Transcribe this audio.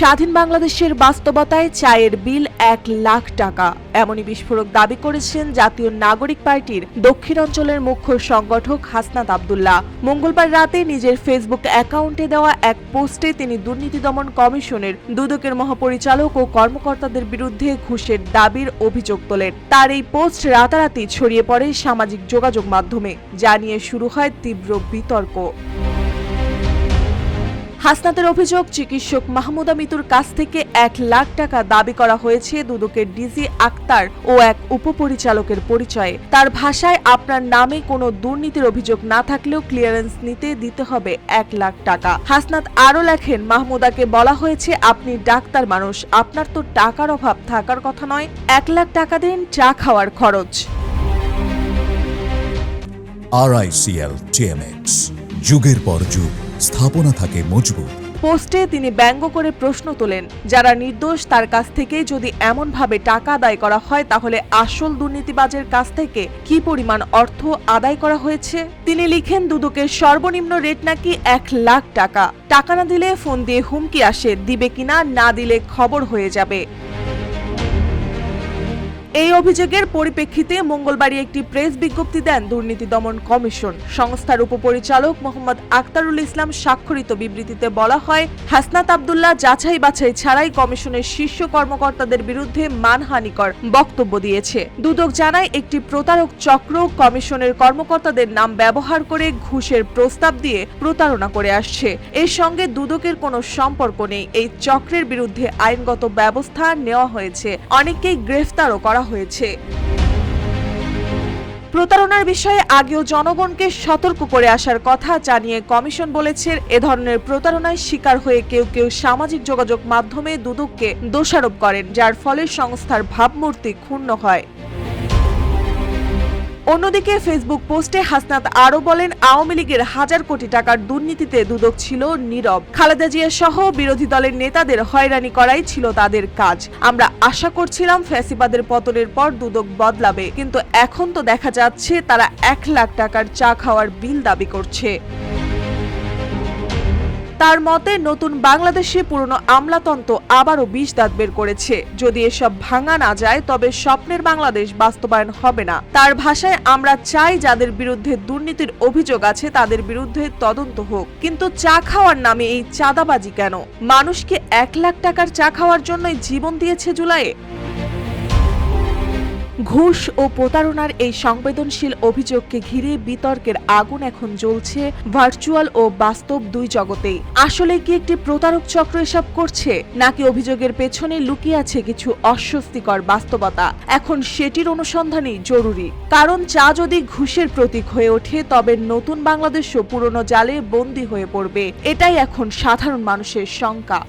স্বাধীন বাংলাদেশের বাস্তবতায় চায়ের বিল ১ লাখ টাকা, এমনই বিস্ফোরক দাবি করেছেন জাতীয় নাগরিক পার্টির দক্ষিণ অঞ্চলের মুখ্য সংগঠক হাসনাত আব্দুল্লাহ। মঙ্গলবার রাতে নিজের ফেসবুক অ্যাকাউন্টে দেওয়া এক পোস্টে তিনি দুর্নীতি দমন কমিশনের দুদকের মহাপরিচালক ও কর্মকর্তাদের বিরুদ্ধে ঘুষের দাবির অভিযোগ তোলেন। তার এই পোস্ট রাতারাতি ছড়িয়ে পড়ে সামাজিক যোগাযোগ মাধ্যমে, যা নিয়ে শুরু হয় তীব্র বিতর্ক। হাসনাতের অভিযোগ, চিকিৎসক মাহমুদা মিতুর কাছ থেকে ১ লাখ টাকা দাবি করা হয়েছে দুদকের ডিজি আক্তার ও এক উপপরিচালকের পরিচয়ে। তার ভাষায়, আপনার নামে কোনো দুর্নীতির অভিযোগ না থাকলেও ক্লিয়ারেন্স নিতে দিতে হবে ১ লাখ টাকা। হাসনাত আরও লেখেন, মাহমুদাকে বলা হয়েছে, আপনি ডাক্তার মানুষ, আপনার তো টাকার অভাব থাকার কথা নয়, ১ লাখ টাকা দিন চা খাওয়ার খরচ। RICL TMX, যুগের পর যুগ স্থাপনা থাকে মজবুত। পোস্টে তিনি ব্যঙ্গ করে প্রশ্ন তোলেন, যারা নির্দোষ তার কাছ থেকে যদি এমনভাবে টাকা আদায় করা হয়, তাহলে আসল দুর্নীতিবাজের কাছ থেকে কি পরিমাণ অর্থ আদায় করা হয়েছে? তিনি লিখেন, দুদকের সর্বনিম্ন রেট নাকি ১ লাখ টাকা। টাকা না দিলে ফোন দিয়ে হুমকি আসে, দিবে কিনা, না দিলে খবর হয়ে যাবে। এই অভিযোগের পরিপ্রেক্ষিতে মঙ্গলবারই একটি প্রেস বিজ্ঞপ্তি দেন দুর্নীতি দমন কমিশন। সংস্থার উপপরিচালক মোহাম্মদ আক্তারুল ইসলাম স্বাক্ষরিত বিবৃতিতে বলা হয়, হাসনাত আব্দুল্লাহ যাচাই বাছাই ছাড়াই কমিশনের শীর্ষ কর্মকর্তাদের বিরুদ্ধে মানহানিকর বক্তব্য দিয়েছে। দুদক জানায়, একটি প্রতারক চক্র কমিশনের কর্মকর্তাদের নাম ব্যবহার করে ঘুষের প্রস্তাব দিয়ে প্রতারণা করে আসছে। এর সঙ্গে দুদকের কোনো সম্পর্ক নেই। এই চক্রের বিরুদ্ধে আইনগত ব্যবস্থা নেওয়া হয়েছে, অনেককেই গ্রেফতারও করা হয়েছে। প্রতারণার বিষয়ে আগেও জনগণকে সতর্ক করে আসার কথা জানিয়ে কমিশন বলেছে, এ ধরনের প্রতারণায় শিকার হয়ে কেউ কেউ সামাজিক যোগাযোগ মাধ্যমে দুদককে দোষারোপ করেন, যার ফলে সংস্থার ভাবমূর্তি ক্ষুণ্ণ হয়। অন্যদিকে ফেসবুক পোস্টে হাসনাত আরও বলেন, আওয়ামী লীগের হাজার কোটি টাকার দুর্নীতিতে দুদক ছিল নীরব। খালেদা জিয়া সহ বিরোধী দলের নেতাদের হয়রানি করাই ছিল তাদের কাজ। আমরা আশা করছিলাম ফ্যাসিবাদের পতনের পর দুদক বদলাবে, কিন্তু এখন তো দেখা যাচ্ছে তারা ১ লাখ টাকার চা খাওয়ার বিল দাবি করছে। তার মতে, নতুন বাংলাদেশে পুরনো আমলাতন্ত্র আবারও বিষ দাঁত বের করেছে। যদি এসব ভাঙা না যায়, তবে স্বপ্নের বাংলাদেশ বাস্তবায়ন হবে না। তার ভাষায়, আমরা চাই যাদের বিরুদ্ধে দুর্নীতির অভিযোগ আছে তাদের বিরুদ্ধে তদন্ত হোক, কিন্তু চা খাওয়ার নামে এই চাঁদাবাজি কেন? মানুষকে ১ লাখ টাকার চা খাওয়ার জন্যই জীবন দিয়েছে জুলাইয়ে? ঘুষ ও প্রতারণার এই সংবেদনশীল অভিযোগকে ঘিরে বিতর্কের আগুন এখন জ্বলছে ভার্চুয়াল ও বাস্তব দুই জগতেই। আসলে কি একটি প্রতারক চক্র এসব করছে, নাকি অভিযোগের পেছনে লুকিয়ে আছে কিছু অস্বস্তিকর বাস্তবতা? এখন সেটির অনুসন্ধানই জরুরি, কারণ চা যদি ঘুষের প্রতীক হয়ে ওঠে, তবে নতুন বাংলাদেশও পুরনো জালে বন্দী হয়ে পড়বে। এটাই এখন সাধারণ মানুষের শঙ্কা।